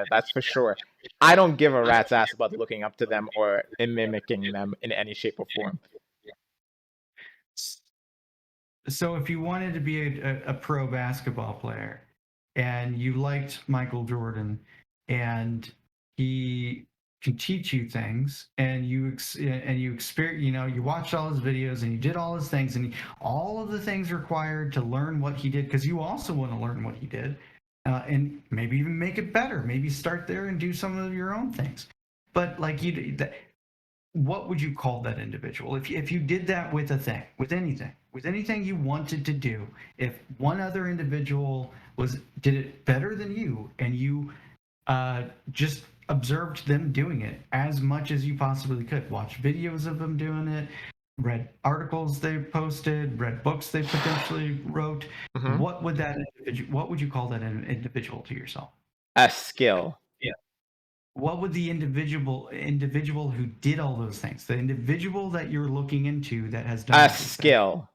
that. That's for sure. I don't give a rat's ass about looking up to them or mimicking them in any shape or form. So if you wanted to be a pro basketball player and you liked Michael Jordan and he can teach you things and you experience, you watched all his videos and you did all his things and all of the things required to learn what he did, because you also want to learn what he did, and maybe even make it better, maybe start there and do some of your own things. But like what would you call that individual if you did that with a thing, with anything you wanted to do? If one other individual did it better than you and you just observed them doing it as much as you possibly could, watch videos of them doing it, read articles they posted, read books they potentially wrote, what would you call that individual to yourself? A skill. What would the individual who did all those things, the individual that you're looking into that has done A skill.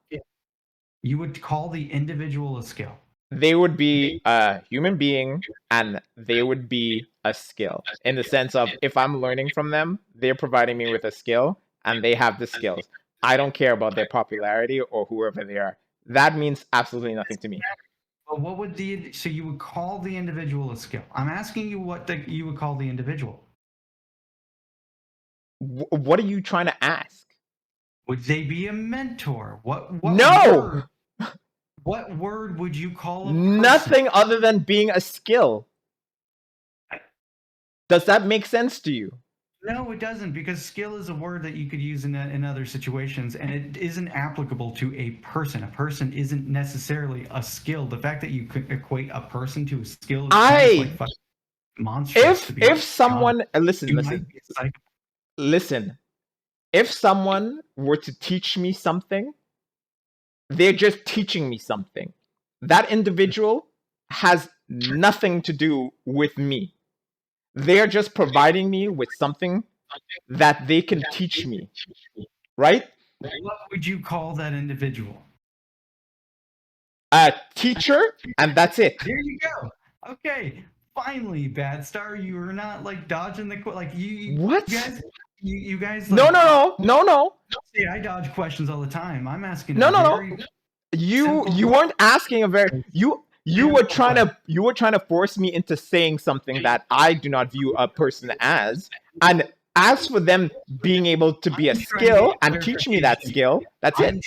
You would call the individual a skill? They would be a human being and they would be a skill, in the sense of, if I'm learning from them, they're providing me with a skill and they have the skills. I don't care about their popularity or whoever they are. That means absolutely nothing to me. But what would so you would call the individual a skill? I'm asking you what you would call the individual. What are you trying to ask? Would they be a mentor? No! What word would you call nothing other than being a skill? Does that make sense to you? No, it doesn't, because skill is a word that you could use in other situations, and it isn't applicable to a person. A person isn't necessarily a skill. The fact that you could equate a person to a skill is like monstrous. If someone listen, if someone were to teach me something, they're just teaching me something. That individual has nothing to do with me. They're just providing me with something that they can teach me, right? What would you call that individual? A teacher, and that's it. There you go. Okay, finally, Bad Star, you are not like dodging the like you. What? You guys. Like, no. See, I dodge questions all the time. I'm asking. No. You weren't asking a very You were trying to force me into saying something that I do not view a person as. And as for them being able to be a skill and teach me that skill, that's it.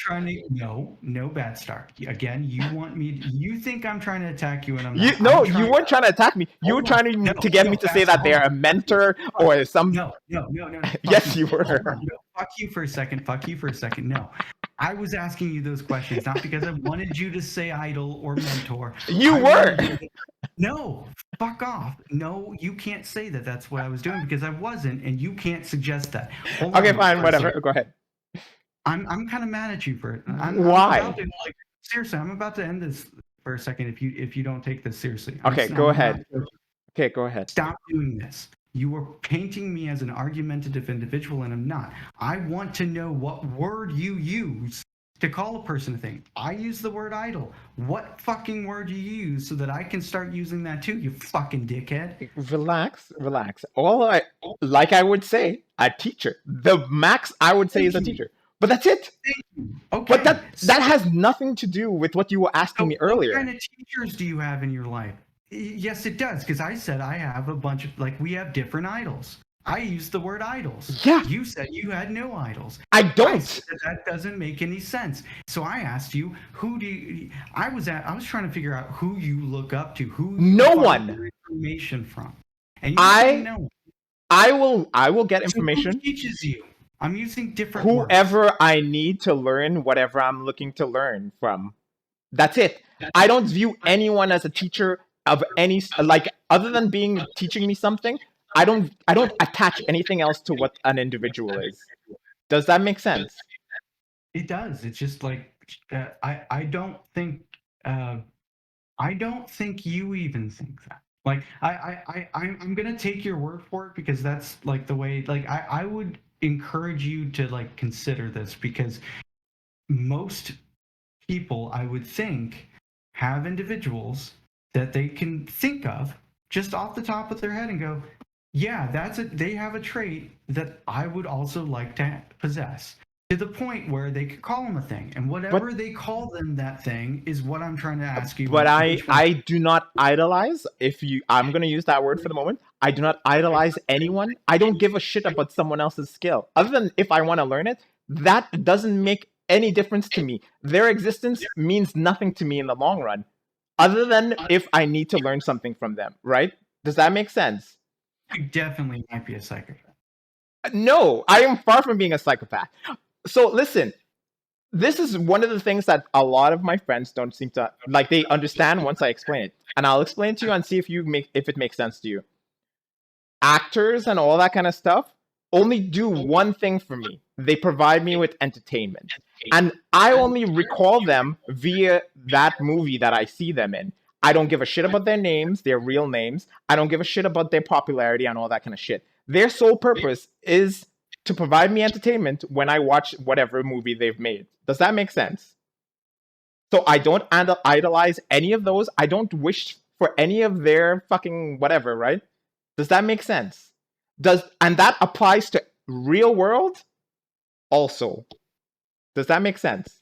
No, Bad Star. Again, you think I'm trying to attack you, and I'm not. No, you weren't trying to attack me. You were trying to get me to say that they're a mentor or some. No. Yes, you were. Fuck you for a second. No. I was asking you those questions not because I wanted you to say idol or mentor. You were. No, fuck off. No, you can't say that. That's what I was doing, because I wasn't, and you can't suggest that. Okay, fine, whatever. Go ahead. I'm kind of mad at you for it. Why? Seriously, I'm about to end this for a second if you don't take this seriously. Okay, go ahead. Okay, go ahead. Stop doing this. You are painting me as an argumentative individual, and I'm not. I want to know what word you use to call a person a thing. I use the word idol. What fucking word do you use so that I can start using that too, you fucking dickhead? Relax. Like I would say, a teacher. The max I would say is a teacher. But that's it. Okay. But that has nothing to do with what you were asking me earlier. What kind of teachers do you have in your life? Yes, it does, because I said I have a bunch of, we have different idols. I used the word idols. Yeah. You said you had no idols. I don't. That doesn't make any sense. So I asked you, I was trying to figure out who you look up to, who you get information from. And you said no. I will get information. Who teaches you? I'm using different whoever words. I need to learn whatever I'm looking to learn from. That's it. I don't view anyone as a teacher of any, other than teaching me something. I don't attach anything else to what an individual is. Does that make sense? It does. It's just I don't think you even think that. I'm gonna take your word for it, because that's the way. I would encourage you to consider this, because most people, I would think, have individuals that they can think of just off the top of their head and go, yeah, they have a trait that I would also like to possess. To the point where they could call them a thing, and whatever they call them, that thing is what I'm trying to ask you. But Which one? I do not idolize. I'm gonna use that word for the moment. I do not idolize anyone. I don't give a shit about someone else's skill. Other than if I want to learn it, that doesn't make any difference to me. Their existence means nothing to me in the long run. Other than if I need to learn something from them, right? Does that make sense? You definitely might be a psychopath. No, I am far from being a psychopath. So listen, this is one of the things that a lot of my friends don't seem to like. They understand once I explain it, and I'll explain it to you and see if it makes sense to you. Actors and all that kind of stuff only do one thing for me. They provide me with entertainment, and I only recall them via that movie that I see them in. I don't give a shit about their names, their real names. I don't give a shit about their popularity and all that kind of shit. Their sole purpose is to provide me entertainment when I watch whatever movie they've made. Does that make sense? So I don't idolize any of those. I don't wish for any of their fucking whatever, right? Does that make sense? And that applies to real world also. Does that make sense?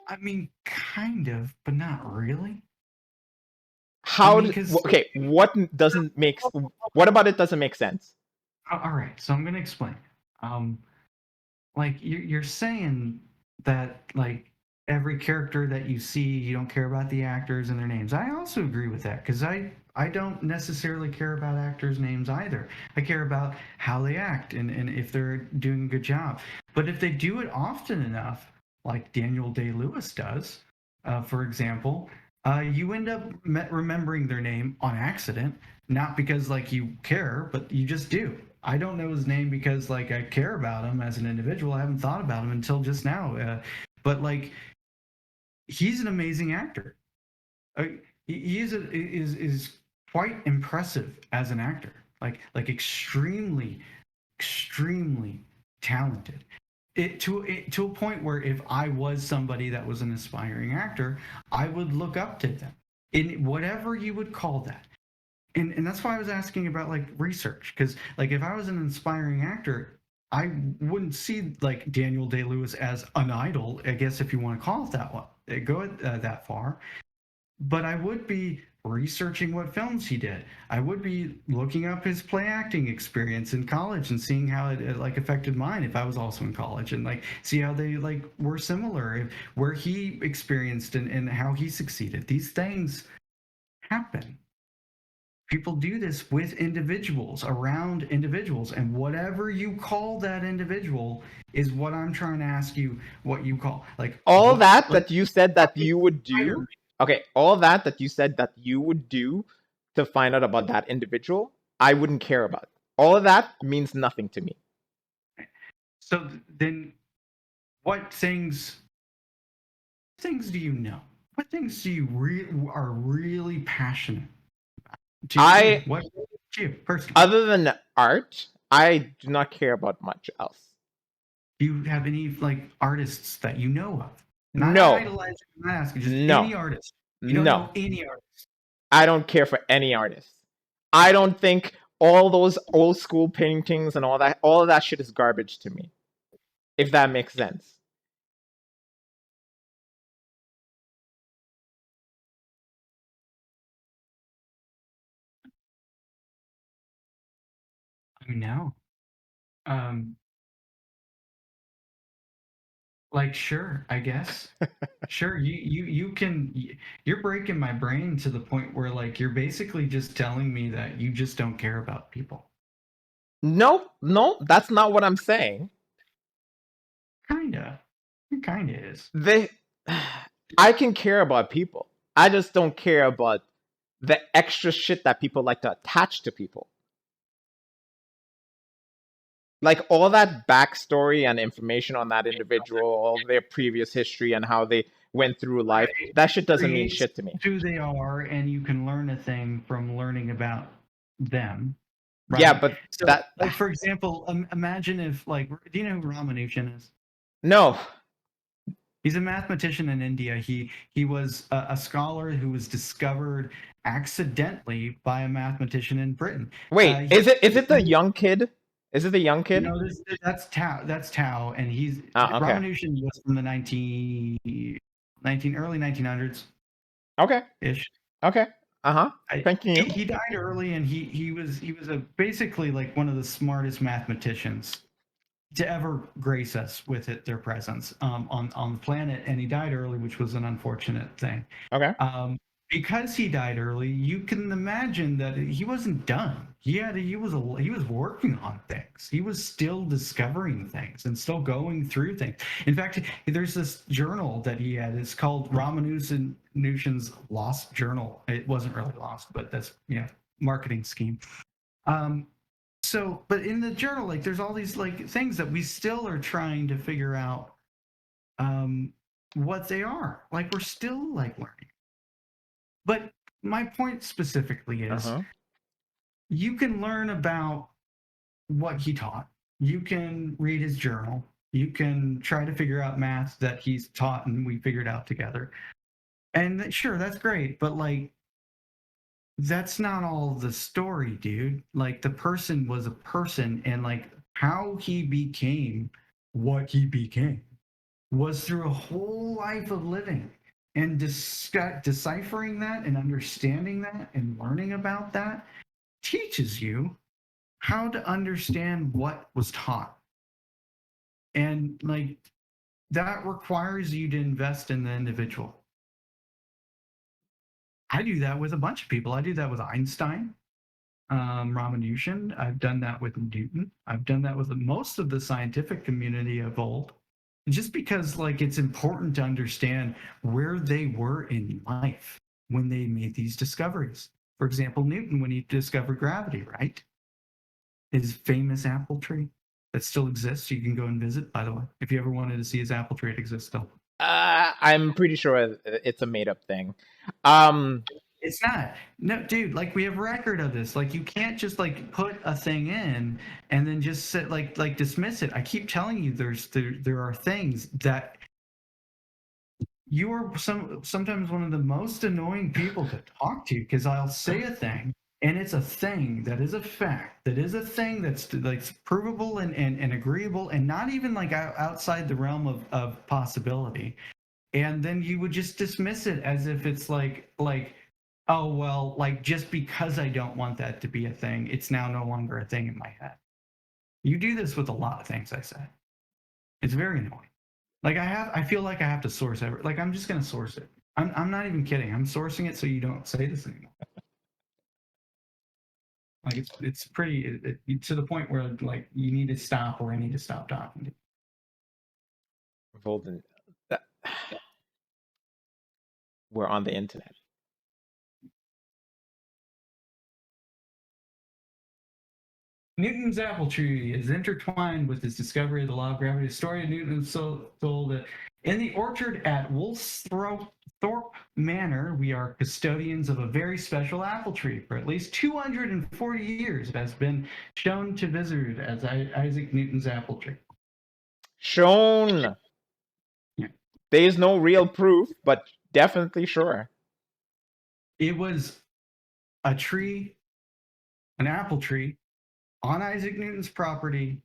I mean, kind of, but not really. Okay, what about it doesn't make sense? All right, so I'm gonna explain. Like you're saying that like every character that you see, you don't care about the actors and their names. I also agree with that because I don't necessarily care about actors' names either. I care about how they act and if they're doing a good job. But if they do it often enough, like Daniel Day-Lewis does, for example, you end up remembering their name on accident, not because like you care, but you just do. I don't know his name because like I care about him as an individual. I haven't thought about him until just now. But like he's an amazing actor. He is quite impressive as an actor. Like extremely talented. To a point where if I was somebody that was an aspiring actor, I would look up to them in whatever you would call that. And that's why I was asking about like research, because like if I was an inspiring actor, I wouldn't see like Daniel Day-Lewis as an idol, I guess if you want to call it that one, go that far. But I would be researching what films he did. I would be looking up his play acting experience in college and seeing how it like affected mine if I was also in college, and like see how they like were similar, where he experienced and how he succeeded. These things happen. People do this with individuals, around individuals, and whatever you call that individual is what I'm trying to ask you what you call. Like all that you said that you would do. Okay, all that you said that you would do to find out about that individual, I wouldn't care about. All of that means nothing to me. So then what things do you know? What things do you are really passionate about? What do you personally? Other than art, I do not care about much else. Do you have any like artists that you know of? No. I'm not asking, just any artist. You don't know any artist. I don't care for any artist. I don't think all those old school paintings and all of that shit is garbage to me. If that makes sense. No. Like sure, I guess. Sure, you can. You're breaking my brain to the point where like you're basically just telling me that you just don't care about people. No, that's not what I'm saying. Kinda. It kinda is. I can care about people. I just don't care about the extra shit that people like to attach to people. Like all that backstory and information on that individual, all their previous history and how they went through life, that shit doesn't mean shit to me. Who they are, and you can learn a thing from learning about them. Right? Yeah, but so, like for example, imagine if like, do you know who Ramanujan is? No. He's a mathematician in India. He was a scholar who was discovered accidentally by a mathematician in Britain. Wait, is it the young kid? Is it the young kid? No, that's Tao. That's Tao, and he's Okay. Ramanujan was from the early 1900s Okay. ish. Okay. Thank you. He died early, and he was a basically like one of the smartest mathematicians to ever grace us with their presence on the planet, and he died early, which was an unfortunate thing. Okay. Because he died early, you can imagine that he wasn't done. He was working on things. He was still discovering things and still going through things. In fact, there's this journal that he had. It's called Ramanujan's Lost Journal. It wasn't really lost, but that's marketing scheme. So, but in the journal, like, there's all these like things that we still are trying to figure out what they are. Like, we're still like learning. But my point specifically is you can learn about what he taught. You can read his journal. You can try to figure out math that he's taught and we figured out together. And sure, that's great. But like, that's not all the story, dude. Like, the person was a person, and like how he became what he became was through a whole life of living and deciphering that and understanding that and learning about that teaches you how to understand what was taught. And like, that requires you to invest in the individual. I do that with a bunch of people. I do that with Einstein, Ramanujan. I've done that with Newton. I've done that with most of the scientific community of old. Just because like it's important to understand where they were in life when they made these discoveries. For example, Newton, when he discovered gravity, right? His famous apple tree that still exists. You can go and visit, by the way. If you ever wanted to see his apple tree, it exists still. I'm pretty sure it's a made up thing. It's not. No, dude, like, we have record of this. Like, you can't just like put a thing in and then just sit like dismiss it. I keep telling you there are things that you are sometimes one of the most annoying people to talk to, because I'll say a thing and it's a thing that is a fact, that is a thing that's like provable and agreeable and not even like outside the realm of possibility. And then you would just dismiss it as if it's like oh, well, like, just because I don't want that to be a thing, it's now no longer a thing in my head. You do this with a lot of things I say. It's very annoying. Like, I feel like I have to source every, like, I'm just going to source it. I'm not even kidding. I'm sourcing it so you don't say this anymore. Like, it's pretty, to the point where like you need to stop, or I need to stop talking to you. Volden, we're on the internet. Newton's apple tree is intertwined with his discovery of the law of gravity. The story of Newton is told that in the orchard at Woolsthorpe Manor, we are custodians of a very special apple tree. For at least 240 years, it has been shown to visitors as Isaac Newton's apple tree. Shown. Yeah. There is no real proof, but definitely sure. It was a tree, an apple tree, on Isaac Newton's property,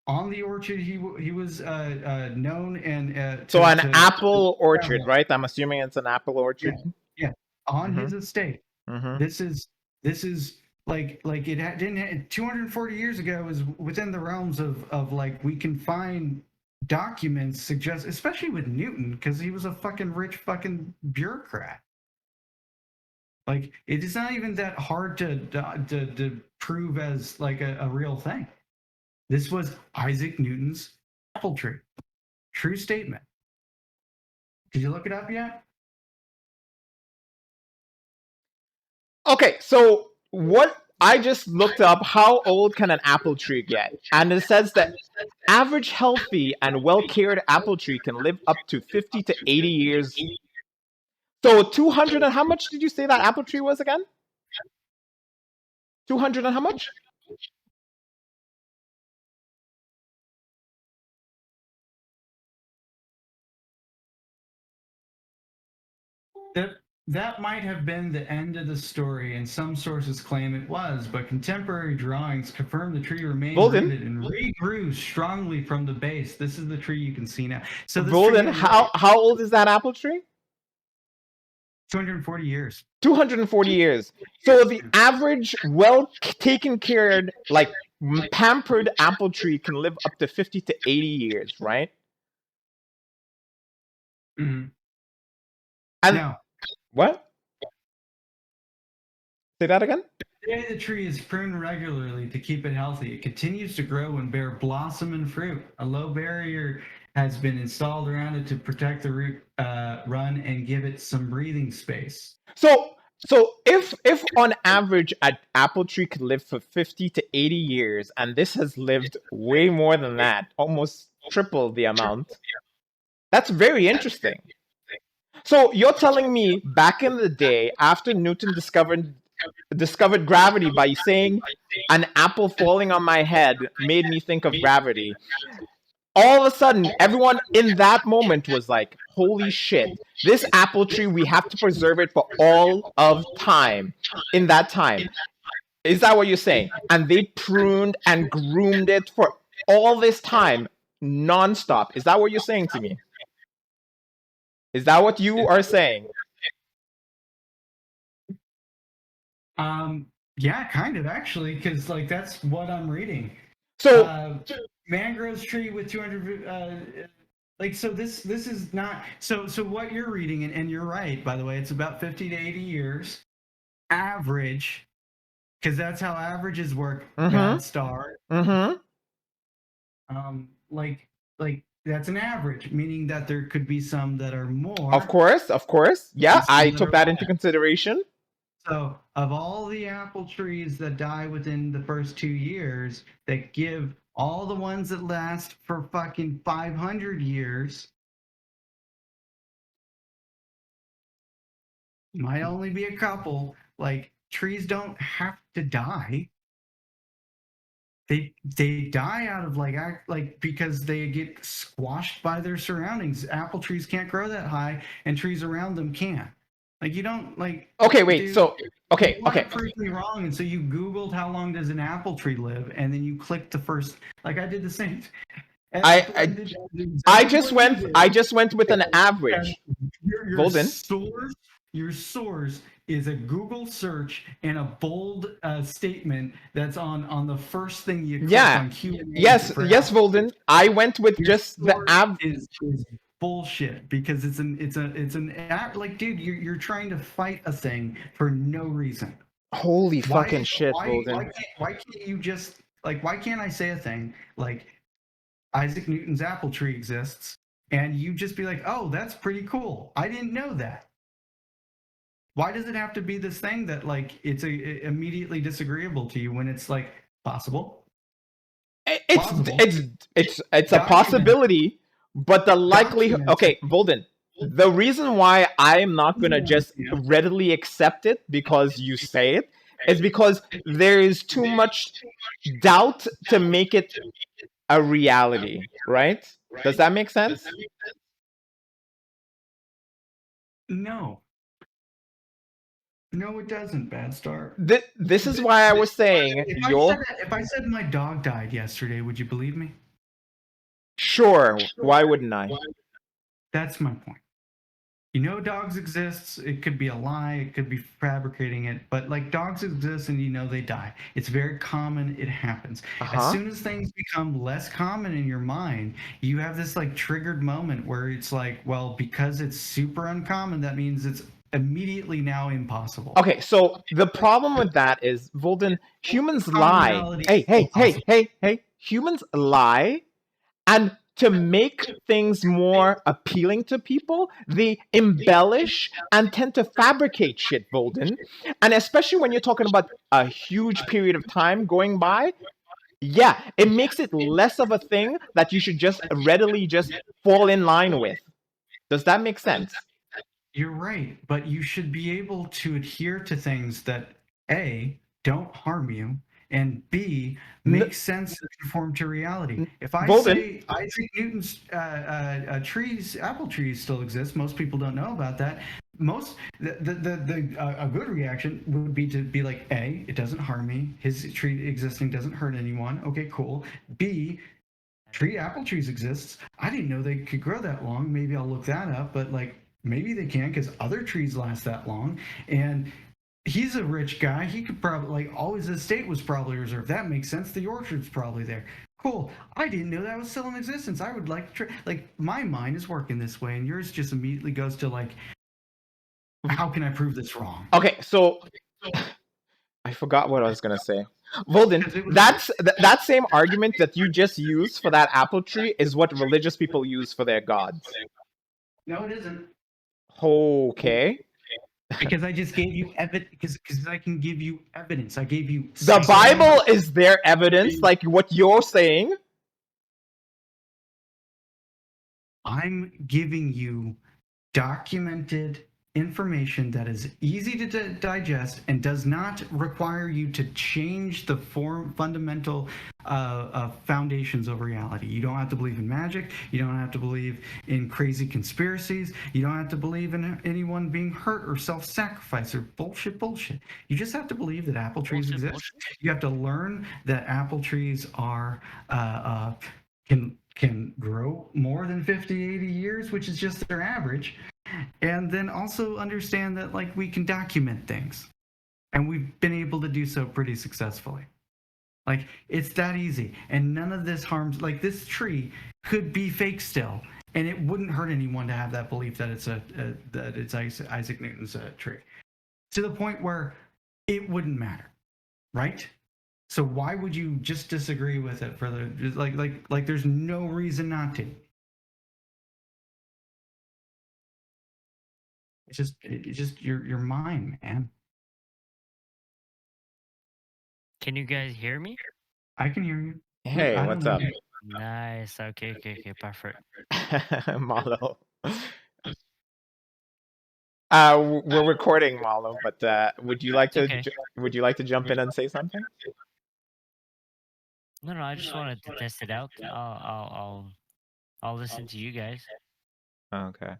on the orchard. He was known and so an apple orchard, right? I'm assuming it's an apple orchard. Yeah. On his estate. Mm-hmm. This is like it didn't 240 years ago is within the realms of like, we can find documents suggest, especially with Newton, because he was a fucking rich fucking bureaucrat. Like, it is not even that hard to prove as like a real thing. This was Isaac Newton's apple tree. True statement. Did you look it up yet? Okay, so what I just looked up, how old can an apple tree get? And it says that average healthy and well-cared apple tree can live up to 50 to 80 years. So 200 and how much did you say that apple tree was again? 200 and how much? That might have been the end of the story, and some sources claim it was, but contemporary drawings confirm the tree remained Volden, rooted and regrew strongly from the base. This is the tree you can see now. So this Volden, tree, how old is that apple tree? 240 years. 240 years. So the average, well taken care, like pampered apple tree can live up to 50 to 80 years, right? Mm-hmm. And Now, what? Say that again? today the tree is pruned regularly to keep it healthy. It continues to grow and bear blossom and fruit. A low barrier has been installed around it to protect the root run and give it some breathing space. So if on average an apple tree could live for 50 to 80 years, and this has lived way more than that, almost triple the amount, that's very interesting. So you're telling me back in the day, after Newton discovered gravity by saying an apple falling on my head made me think of gravity, all of a sudden everyone in that moment was like, holy shit, this apple tree, we have to preserve it for all of time. In that time, is that what you're saying? And they pruned and groomed it for all this time non-stop. Is that what you're saying to me? Is that what you are saying? Yeah, kind of actually, because like that's what I'm reading. So mangroves tree with 200 like, so this is not so what you're reading, and you're right, by the way, it's about 50 to 80 years average, because that's how averages work. Bad star. Like that's an average, meaning that there could be some that are more. Of course. Yeah, I took that into consideration. So, of all the apple trees that die within the first 2 years, that give all the ones that last for fucking 500 years, might only be a couple. Like, trees don't have to die. They die out of like because they get squashed by their surroundings. Apple trees can't grow that high, and trees around them can. Like, you don't like. Okay, wait. Dude, so okay. Prove me wrong, and so you Googled how long does an apple tree live, and then you clicked the first. Like, I did the same. I just went with an average. Your source is a Google search and a bold statement that's on the first thing you click on Q&A. Yes, Volden. I went with just the average. Is bullshit, because it's an like, dude, you're trying to fight a thing for no reason. Holy fucking shit, Volden. Why can't you just, like, why can't I say a thing like Isaac Newton's apple tree exists, and you just be like, oh, that's pretty cool, I didn't know that? Why does it have to be this thing that, like, it's immediately disagreeable to you when it's like possible? It's a possibility, but the likelihood. Okay, Volden. The reason why I'm not gonna just readily accept it because you say it is because there is too much doubt to make it a reality, right? Does that make sense? No, it doesn't, Bad Star. This is why I was saying if I said my dog died yesterday, would you believe me? Sure. Why wouldn't I? That's my point. You know, dogs exist. It could be a lie. It could be fabricating it. But, like, dogs exist, and you know they die. It's very common. It happens. As soon as things become less common in your mind, you have this, like, triggered moment where it's like, well, because it's super uncommon, that means it's immediately now impossible. Okay, so the problem with that is, Volden, humans lie. Hey. Humans lie, and to make things more appealing to people, they embellish and tend to fabricate shit, Volden. And especially when you're talking about a huge period of time going by, yeah, it makes it less of a thing that you should just readily just fall in line with. Does that make sense? You're right, but you should be able to adhere to things that, A, don't harm you, and B, makes sense and conform to reality. If I Volden. say Isaac Newton's apple trees still exist, most people don't know about that. A good reaction would be to be like, A, it doesn't harm me. His tree existing doesn't hurt anyone. Okay, cool. B, apple trees exists. I didn't know they could grow that long. Maybe I'll look that up, but like maybe they can because other trees last that long. And he's a rich guy. He could probably like all his estate was probably reserved. That makes sense. The orchard's probably there. Cool. I didn't know that was still in existence. I would like to like my mind is working this way, and yours just immediately goes to like, how can I prove this wrong? Okay, so I forgot what I was gonna say. Volden, that same argument that you just used for that apple tree is what religious people use for their gods. No, it isn't. Okay. Because I just gave you evidence. Because I can give you evidence. I gave you. The Bible is their evidence, like what you're saying. I'm giving you documented information that is easy to digest and does not require you to change the fundamental foundations of reality. You don't have to believe in magic. You don't have to believe in crazy conspiracies. You don't have to believe in anyone being hurt or self-sacrifice or bullshit. You just have to believe that apple trees exist. You have to learn that apple trees are can grow more than 50, 80 years, which is just their average. And then also understand that like we can document things, and we've been able to do so pretty successfully. Like it's that easy, and none of this harms. Like this tree could be fake still, and it wouldn't hurt anyone to have that belief that it's Isaac Newton's tree, to the point where it wouldn't matter, right? So why would you just disagree with it further? Like there's no reason not to. It's just your mind, man. Can you guys hear me? I can hear you. Hey, what's up? Nice. Okay, perfect. Marlo. We're recording, Marlo, but would you like to jump in and say something? No, I just wanted to test it out. I'll listen to you guys. Okay.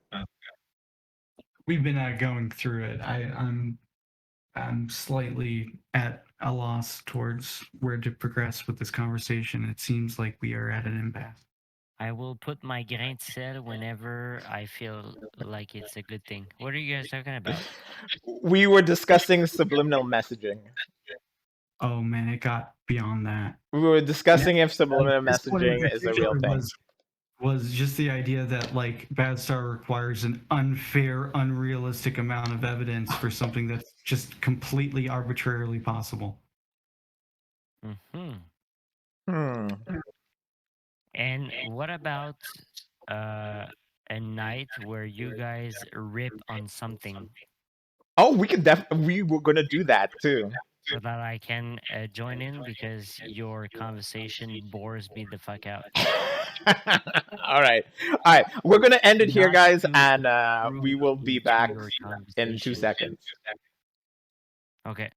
We've been going through it. I'm slightly at a loss towards where to progress with this conversation. It seems like we are at an impasse. I will put my grain de sel whenever I feel like it's a good thing. What are you guys talking about? We were discussing subliminal messaging. Oh man, it got beyond that. We were discussing if subliminal messaging is a real thing. Was just the idea that like Bad Star requires an unfair, unrealistic amount of evidence for something that's just completely arbitrarily possible. And what about a night where you guys rip on something? Oh, we were gonna do that too. So that I can join in, because your conversation bores me the fuck out. All right. We're gonna end it here, guys, and we will be back in 2 seconds. Okay.